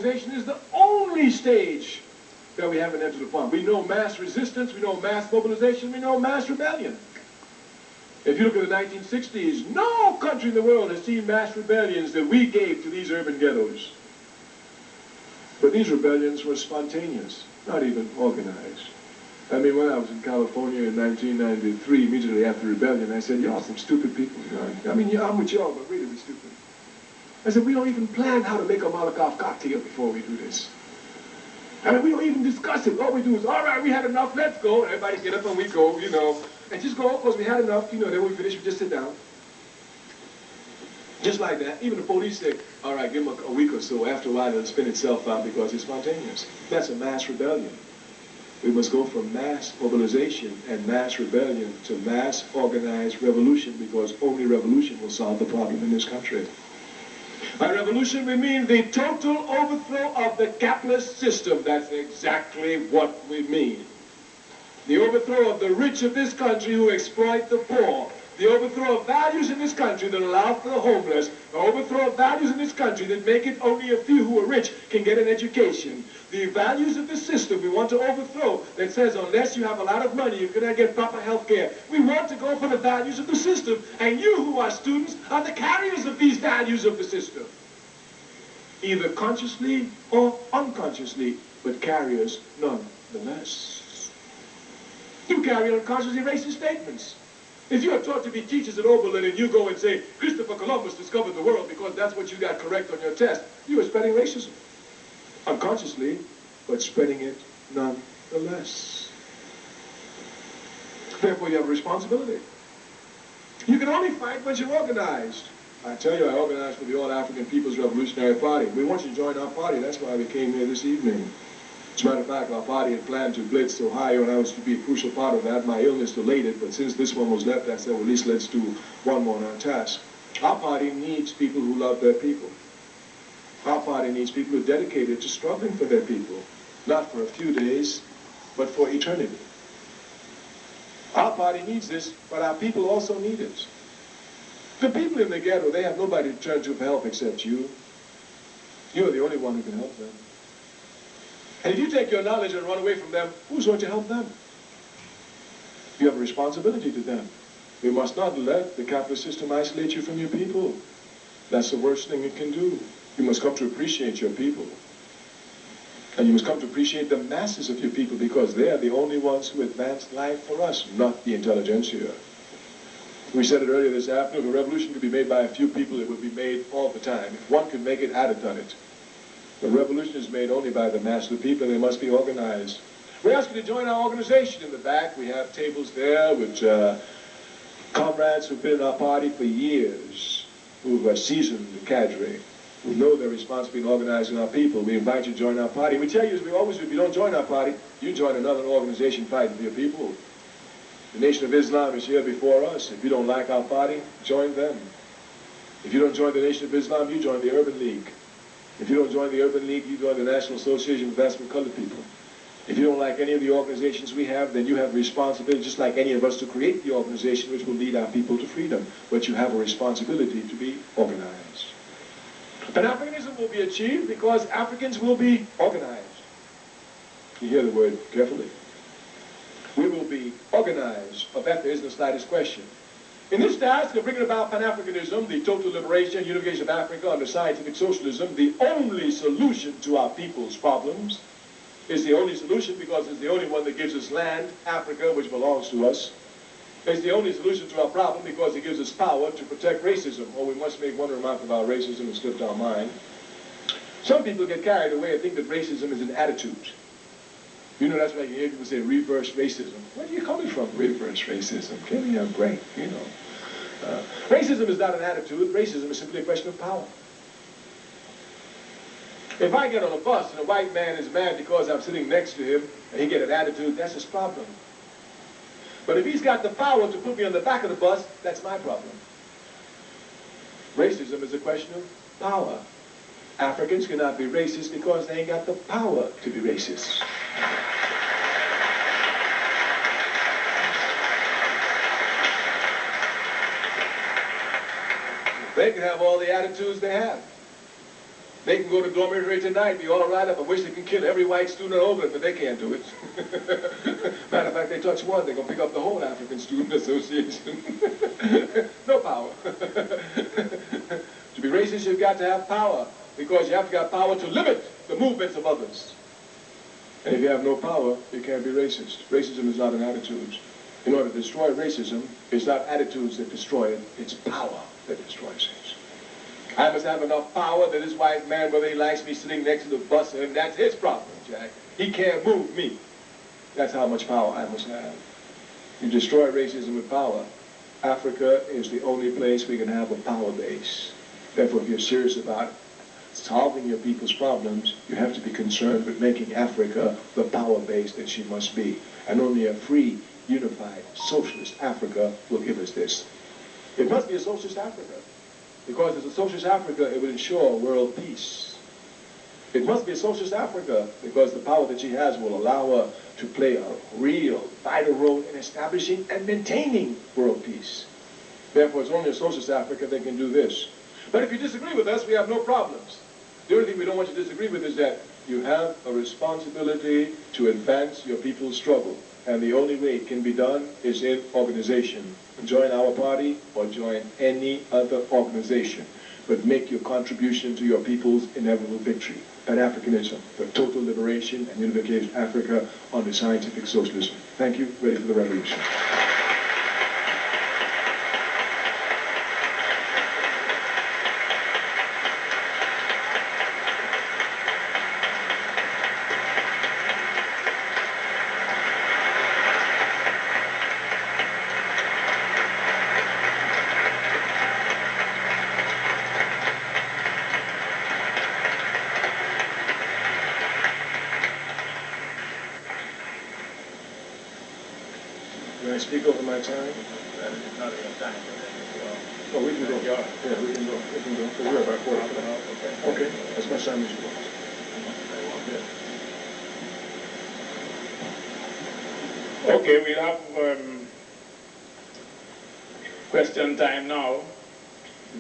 organization is the only stage that we haven't entered upon. We know mass resistance, we know mass mobilization, we know mass rebellion. If you look at the 1960s, no country in the world has seen mass rebellions that we gave to these urban ghettos. But these rebellions were spontaneous, not even organized. I mean, when I was in California in 1993, immediately after the rebellion, I said, y'all some stupid people. You know? I mean, yeah, I'm with y'all, but really we're stupid. I said, we don't even plan how to make a Molotov cocktail before we do this. I mean, we don't even discuss it. All we do is, all right, we had enough, let's go. And everybody get up and we go, you know. And just go, because we had enough, you know, then when we finish, we just sit down. Just like that. Even the police say, all right, give them a week or so. After a while, it'll spin itself out because it's spontaneous. That's a mass rebellion. We must go from mass mobilization and mass rebellion to mass organized revolution, because only revolution will solve the problem in this country. By revolution, we mean the total overthrow of the capitalist system. That's exactly what we mean. The overthrow of the rich of this country who exploit the poor. The overthrow of values in this country that allow for the homeless. The overthrow of values in this country that make it only a few who are rich can get an education. The values of the system we want to overthrow that says unless you have a lot of money, you cannot get proper health care. We want to go for the values of the system, and you who are students are the carriers of these values of the system. Either consciously or unconsciously, but carriers nonetheless. You carry unconsciously racist statements. If you are taught to be teachers at Oberlin and you go and say, Christopher Columbus discovered the world because that's what you got correct on your test, you are spreading racism. Unconsciously, but spreading it nonetheless. Therefore, you have a responsibility. You can only fight once you're organized. I tell you, I organized for the All-African People's Revolutionary Party. We want you to join our party. That's why we came here this evening. As a matter of fact, our party had planned to blitz Ohio, and I was to be a crucial part of that. My illness delayed it, but since this one was left, I said, well, at least let's do one more on our task. Our party needs people who love their people. Our party needs people who are dedicated to struggling for their people, not for a few days, but for eternity. Our party needs this, but our people also need it. The people in the ghetto, they have nobody to turn to for help except you. You're the only one who can help them. And if you take your knowledge and run away from them, who's going to help them? You have a responsibility to them. You must not let the capitalist system isolate you from your people. That's the worst thing it can do. You must come to appreciate your people. And you must come to appreciate the masses of your people, because they are the only ones who advance life for us, not the intelligentsia. We said it earlier this afternoon, if a revolution could be made by a few people, it would be made all the time. If one could make it, I'd have done it. The revolution is made only by the mass of the people, and they must be organized. We ask you to join our organization in the back. We have tables there with comrades who've been in our party for years, who are seasoned cadre, who know their responsibility in organizing our people. We invite you to join our party. We tell you, as we always do, if you don't join our party, you join another organization fighting for your people. The Nation of Islam is here before us. If you don't like our party, join them. If you don't join the Nation of Islam, you join the Urban League. If you don't join the Urban League, you join the National Association of Advancement of Colored People. If you don't like any of the organizations we have, then you have a responsibility, just like any of us, to create the organization which will lead our people to freedom. But you have a responsibility to be organized. Pan-Africanism will be achieved because Africans will be organized. You hear the word carefully. We will be organized, of that there isn't the slightest question. In this task of bringing about Pan-Africanism, the total liberation, unification of Africa under scientific socialism, the only solution to our people's problems is the only solution because it's the only one that gives us land, Africa, which belongs to us. It's the only solution to our problem because it gives us power to protect racism. Oh, we must make one remark about racism and slipped our mind. Some people get carried away and think that racism is an attitude. You know, that's why you hear people say reverse racism. Where are you coming from, reverse racism? Give me a break, you know. Racism is not an attitude. Racism is simply a question of power. If I get on a bus and a white man is mad because I'm sitting next to him and he get an attitude, that's his problem. But if he's got the power to put me on the back of the bus, that's my problem. Racism is a question of power. Africans cannot be racist because they ain't got the power to be racist. They can have all the attitudes they have. They can go to dormitory tonight, be all right up. I wish they can kill every white student at Oberlin, but they can't do it. Matter of fact, they touch one, they're going to pick up the whole African Student Association. No power. To be racist, you've got to have power, because you have to have power to limit the movements of others. And if you have no power, you can't be racist. Racism is not an attitude. In order to destroy racism, it's not attitudes that destroy it, it's power that destroys it. I must have enough power that this white man, whether he likes me sitting next to the bus or him, that's his problem, Jack. He can't move me. That's how much power I must have. You destroy racism with power. Africa is the only place we can have a power base. Therefore, if you're serious about solving your people's problems, you have to be concerned with making Africa the power base that she must be. And only a free, unified, socialist Africa will give us this. It must be a socialist Africa. Because as a socialist Africa, it would ensure world peace. It must be a socialist Africa because the power that she has will allow her to play a real, vital role in establishing and maintaining world peace. Therefore, it's only a socialist Africa that can do this. But if you disagree with us, we have no problems. The only thing we don't want you to disagree with is that you have a responsibility to advance your people's struggle. And the only way it can be done is in organization. Join our party or join any other organization. But make your contribution to your people's inevitable victory. Pan-Africanism, the total liberation and unification of Africa under scientific socialism. Thank you. Ready for the revolution. Can I speak over my time? Not enough time. Oh, we can go. Yeah, we can go. We can go. So we're about 4 o'clock. Okay. As much time as you want. Yeah. Okay, we'll have question time now.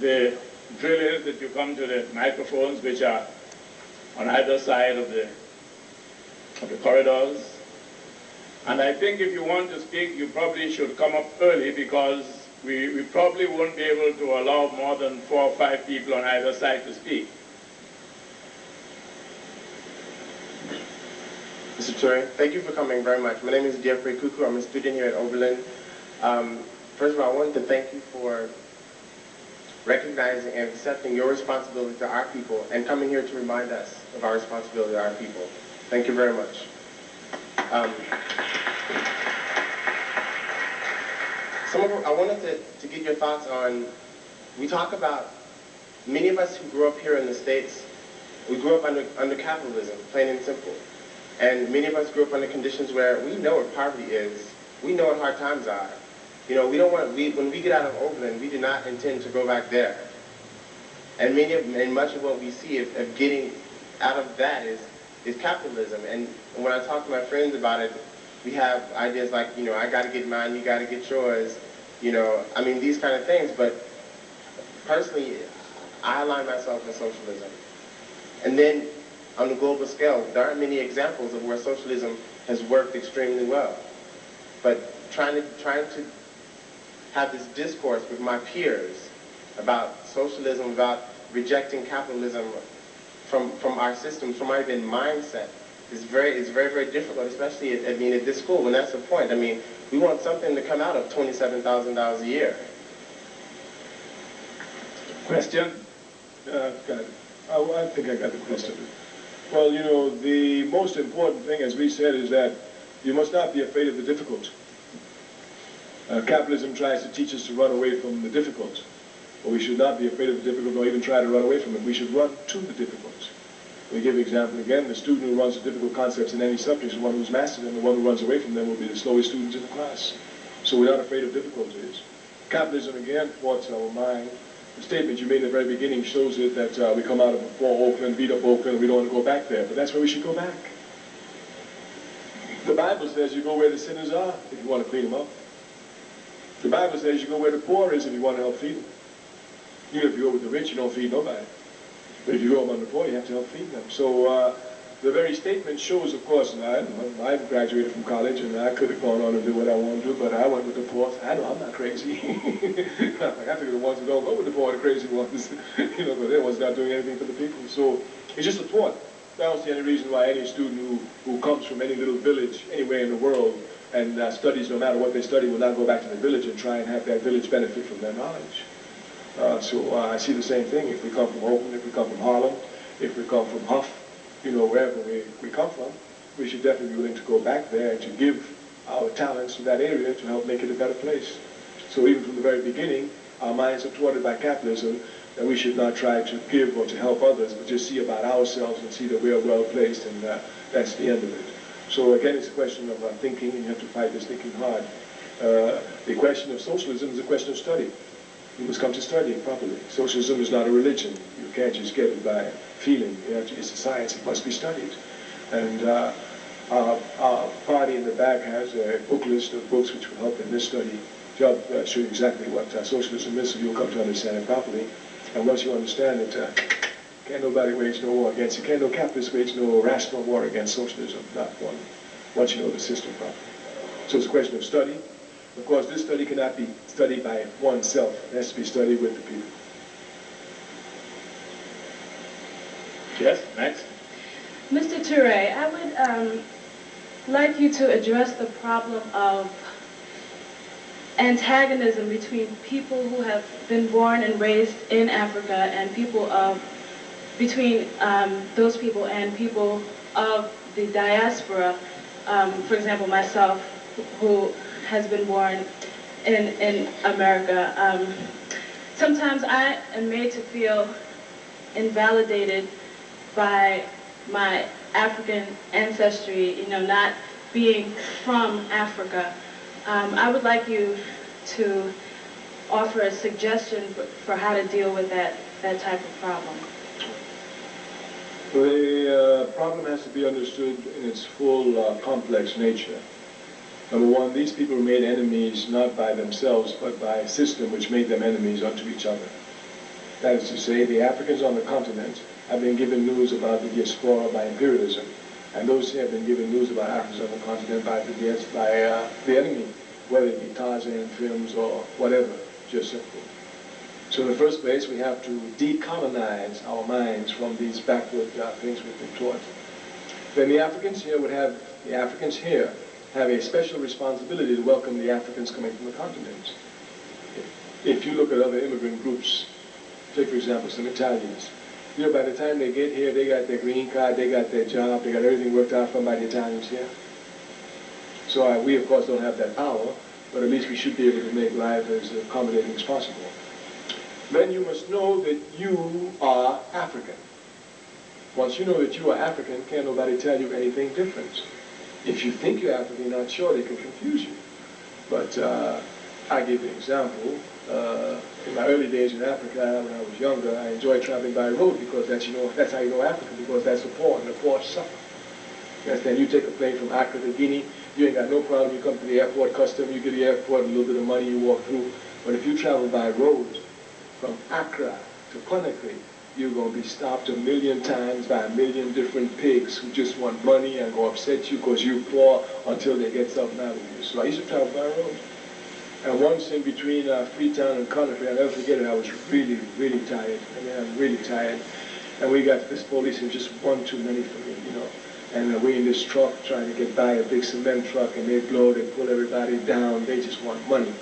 The drill is that you come to the microphones, which are on either side of the corridors. And I think if you want to speak, you probably should come up early because we probably won't be able to allow more than 4 or 5 people on either side to speak. Mr. Ture, thank you for coming very much. My name is Jeffrey Kuku. I'm a student here at Oberlin. First of all, I wanted to thank you for recognizing and accepting your responsibility to our people and coming here to remind us of our responsibility to our people. Thank you very much. I wanted to get your thoughts on, we talk about, many of us who grew up here in the States, we grew up under capitalism, plain and simple. And many of us grew up under conditions where we know what poverty is, we know what hard times are. You know, when we get out of Oberlin, we do not intend to go back there. And much of what we see of getting out of that is capitalism. And when I talk to my friends about it, we have ideas like, you know, I got to get mine, you got to get yours, you know, I mean, these kind of things. But personally, I align myself with socialism. And then on the global scale, there aren't many examples of where socialism has worked extremely well. But trying to have this discourse with my peers about socialism, about rejecting capitalism from our systems, from our even mindset, is very, very difficult, especially at this school, and that's the point. I mean, we want something to come out of $27,000 a year. Question? Got it. I think I got the question. Well, you know, the most important thing, as we said, is that you must not be afraid of the difficult. Capitalism tries to teach us to run away from the difficult. But we should not be afraid of the difficult or even try to run away from it. We should run to the difficult. We give an example again. The student who runs to difficult concepts in any subject is the one who's mastered them. The one who runs away from them will be the slowest students in the class. So we're not afraid of difficulties. Capitalism, again, thwarts our mind. The statement you made in the very beginning shows it that we come out of before Oakland, beat up Oakland, and we don't want to go back there. But that's where we should go back. The Bible says you go where the sinners are if you want to clean them up. The Bible says you go where the poor is if you want to help feed them. Even if you go with the rich, you don't feed nobody. But if you grow up on the poor, you have to help feed them. So the very statement shows, of course, and I graduated from college, and I could have gone on and do what I want to do, but I went with the poor. I know I'm not crazy. Like, I figure the ones who don't go with the poor are the crazy ones, you know, but they was not doing anything for the people. So it's just a thought. I don't see any reason why any student who comes from any little village anywhere in the world and studies, no matter what they study, will not go back to the village and try and have that village benefit from their knowledge. So I see the same thing. If we come from Oberlin, if we come from Harlem, if we come from Huff, you know, wherever we come from, we should definitely be willing to go back there and to give our talents to that area to help make it a better place. So even from the very beginning, our minds are thwarted by capitalism, that we should not try to give or to help others, but just see about ourselves and see that we are well placed, and that's the end of it. So again, it's a question of thinking, and you have to fight this thinking hard. The question of socialism is a question of study. You must come to study it properly. Socialism is not a religion. You can't just get it by feeling. It's a science. It must be studied. And our party in the back has a book list of books which will help in this study to show you exactly what socialism is, so you'll come to understand it properly. And once you understand it, can't nobody wage no war against it. Can't no capitalist wage no rational war against socialism. Not one. Once you know the system properly. So it's a question of study. Of course, this study cannot be studied by oneself. It has to be studied with the people. Yes, next. Mr. Ture, I would like you to address the problem of antagonism between people who have been born and raised in Africa and people between those people and people of the diaspora. For example, myself, who has been born in America. Sometimes I am made to feel invalidated by my African ancestry, you know, not being from Africa. I would like you to offer a suggestion for how to deal with that type of problem. The problem has to be understood in its full complex nature. Number one, these people were made enemies not by themselves, but by a system which made them enemies unto each other. That is to say, the Africans on the continent have been given news about the diaspora by imperialism, and those who have been given news about Africans on the continent by the enemy, whether it be Tarzan films or whatever, just simple. So in the first place, we have to decolonize our minds from these backward things we've been taught. Then the Africans here have a special responsibility to welcome the Africans coming from the continent. If you look at other immigrant groups, take for example some Italians, you know, by the time they get here, they got their green card, they got their job, they got everything worked out for them by the Italians here. So we of course don't have that power, but at least we should be able to make life as accommodating as possible. Then you must know that you are African. Once you know that you are African, can't nobody tell you anything different. If you think you're African, you're not sure, they can confuse you. But I give you an example. In my early days in Africa, when I was younger, I enjoyed traveling by road because that's how you know Africa, because that's the poor, and the poor suffer. You understand? You take a plane from Accra to Guinea, you ain't got no problem. You come to the airport, custom, you get the airport, a little bit of money, you walk through. But if you travel by road from Accra to Conakry, you're going to be stopped 1,000,000 times by 1,000,000 different pigs who just want money and go upset you because you're poor until they get something out of you. So I used to travel by road. And once in between Freetown and Conakry, I'll never forget it, I was really, really tired. I mean, I'm really tired. And we got this police, and just one too many for me, you know. And we're in this truck trying to get by, a big cement truck, and they pull everybody down. They just want money.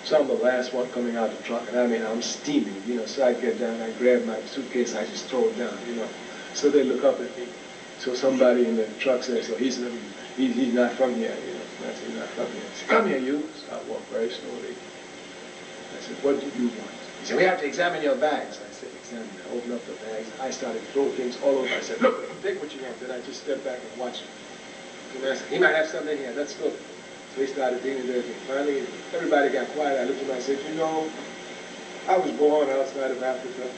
So I'm the last one coming out the truck, and I mean, I'm steaming, you know. So I get down, I grab my suitcase, I just throw it down, you know. So they look up at me. So somebody in the truck says, so he's not from here, you know. I said, he's not from here. He said, come here, you. So I walk very slowly. I said, what do you want? He said, we have to examine your bags. I said, examine. I opened up the bags. I started throwing things all over. I said, look, take what you want. Then I just stepped back and watched him. And I said, he might have something in here. Let's look. So he started digging and everything. Finally, everybody got quiet. I looked at him and I said, you know, I was born outside of Africa.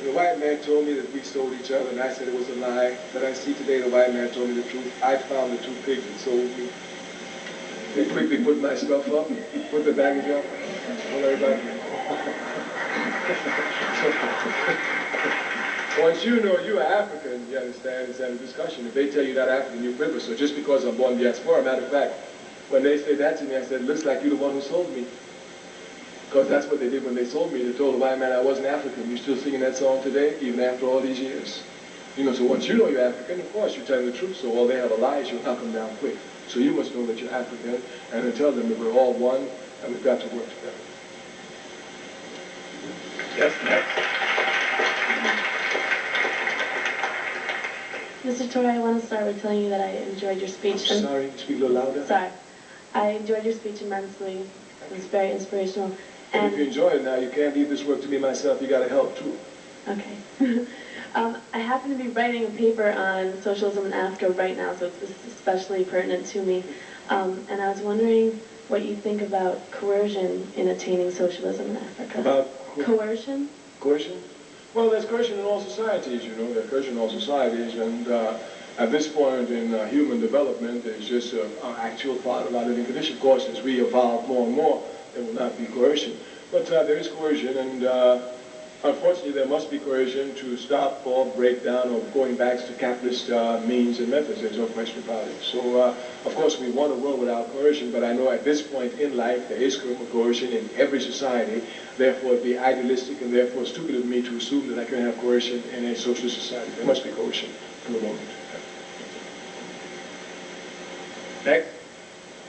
And the white man told me that we sold each other, and I said it was a lie. But I see today the white man told me the truth. I found the two pigs that sold me. They quickly put my stuff up, put the baggage up, told everybody. So Once you know you're African, you understand, it's a discussion. If they tell you that African, you quiver. So just because I'm born diaspora, matter of fact, when they say that to me, I said, looks like you're the one who sold me. Because that's what they did when they sold me. They told the white man I wasn't African. You're still singing that song today, even after all these years. You know, so once you know you're African, of course, you're telling the truth. So all they have a lie, you'll knock them down quick. So you must know that you're African, and then tell them that we're all one, and we've got to work together. Yes, next. Mr. Ture, I want to start with telling you that I enjoyed your speech. I'm sorry, speak a little louder. Sorry. I enjoyed your speech immensely. It was very inspirational. And if you enjoy it now, you can't leave this work to me myself. You got to help, too. Okay. I happen to be writing a paper on socialism in Africa right now, so it's especially pertinent to me. And I was wondering what you think about coercion in attaining socialism in Africa. About coercion? Coercion? Well, there's coercion in all societies, you know. There's coercion in all societies, and at this point in human development, it's just an actual part of our living condition. Of course, as we evolve more and more, there will not be coercion. But there is coercion, and unfortunately, there must be coercion to stop or break down or going back to capitalist means and methods. There's no question about it. So, of course, we want a world without coercion, but I know at this point in life, there is coercion in every society. Therefore, it'd be idealistic and therefore stupid of me to assume that I can have coercion in a socialist society. There must be coercion for the moment. Next.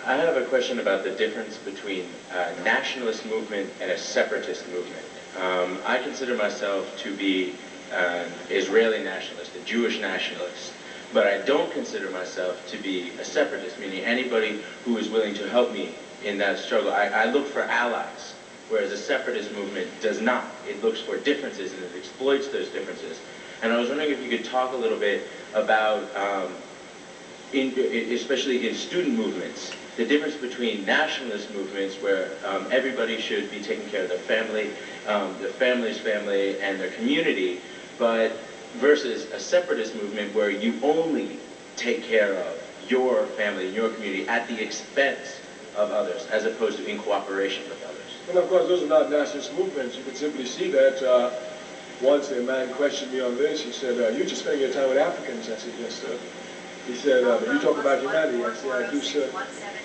I have a question about the difference between a nationalist movement and a separatist movement. I consider myself to be an Israeli nationalist, a Jewish nationalist, but I don't consider myself to be a separatist, meaning anybody who is willing to help me in that struggle. I look for allies, whereas a separatist movement does not. It looks for differences and it exploits those differences. And I was wondering if you could talk a little bit about, especially in student movements, the difference between nationalist movements where everybody should be taking care of their family, their family's family, and their community, but versus a separatist movement where you only take care of your family and your community at the expense of others, as opposed to in cooperation with others. And of course, those are not nationalist movements. You can simply see that once a man questioned me on this, he said, you're just spending your time with Africans. I said, yes, sir. He said, you talk about humanity. I said, I do, sir.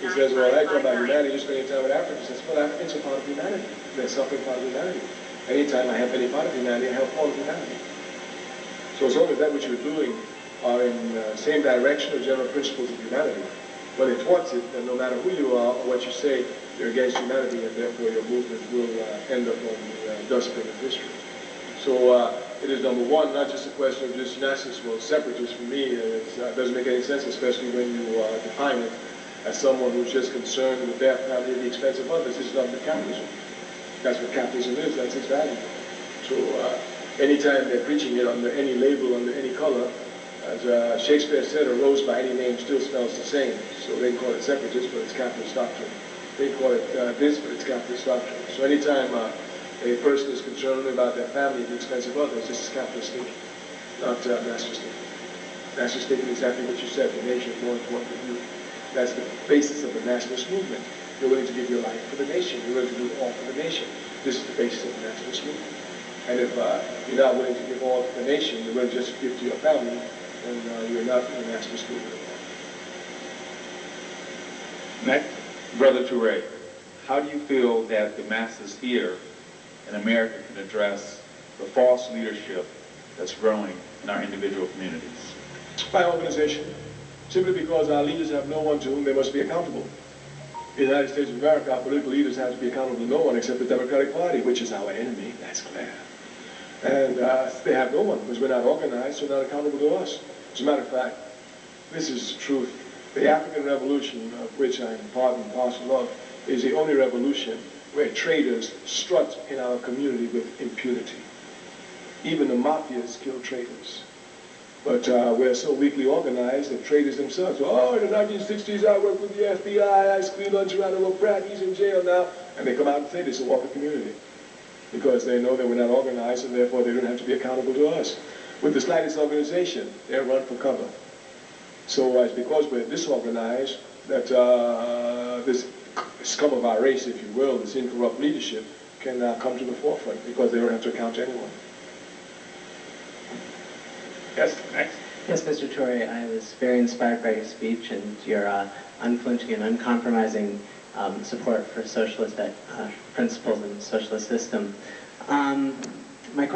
He says, well, I talk about humanity, you're spending time with Africans. I said, well, Africans are part of humanity. They're suffering part of humanity. Anytime I help any part of humanity, I help all of humanity. So as long as that which you're doing are in the same direction of general principles of humanity, when it thwarts it, then no matter who you are or what you say, you're against humanity, and therefore your movement will end up on the dustbin of history. So it is, number one, not just a question of just nationalists or separatists. For me, it doesn't make any sense, especially when you define it as someone who's just concerned with their family at the expense of others. This is not capitalism. That's what capitalism is. That's its value. So anytime they're preaching it under any label, under any color, as Shakespeare said, a rose by any name still smells the same. So they call it separatist, but it's capitalist doctrine. They call it this, but it's capitalist doctrine. So anytime a person is concerned only about their family at the expense of others, this is capitalist thinking, not nationalist thinking. Nationalist thinking is exactly what you said. The nation is more important than you. That's the basis of the nationalist movement. You're willing to give your life for the nation. You're willing to do all for the nation. This is the basis of the nationalist movement. And if you're not willing to give all to the nation, you're willing just to give to your family, then you're not in the nationalist movement at all. Next. Brother Ture, how do you feel that the masses here in America can address the false leadership that's growing in our individual communities? By organization. Simply because our leaders have no one to whom they must be accountable. In the United States of America, our political leaders have to be accountable to no one except the Democratic Party, which is our enemy, that's clear. And they have no one because we're not organized, so they're not accountable to us. As a matter of fact, this is the truth. The African Revolution, of which I'm part and parcel of, is the only revolution where traitors strut in our community with impunity. Even the mafias kill traitors. But we're so weakly organized that traitors themselves, oh, in the 1960s I worked with the FBI, I screened on Geronimo Pratt, he's in jail now. And they come out and say this is a walker community. Because they know that we're not organized and therefore they don't have to be accountable to us. With the slightest organization, they'll run for cover. So it's because we're disorganized that this scum of our race, if you will, this incorrupt leadership, can come to the forefront because they don't have to account to anyone. Yes, next. Yes, Mr. Ture, I was very inspired by your speech and your unflinching and uncompromising support for socialist principles and socialist system.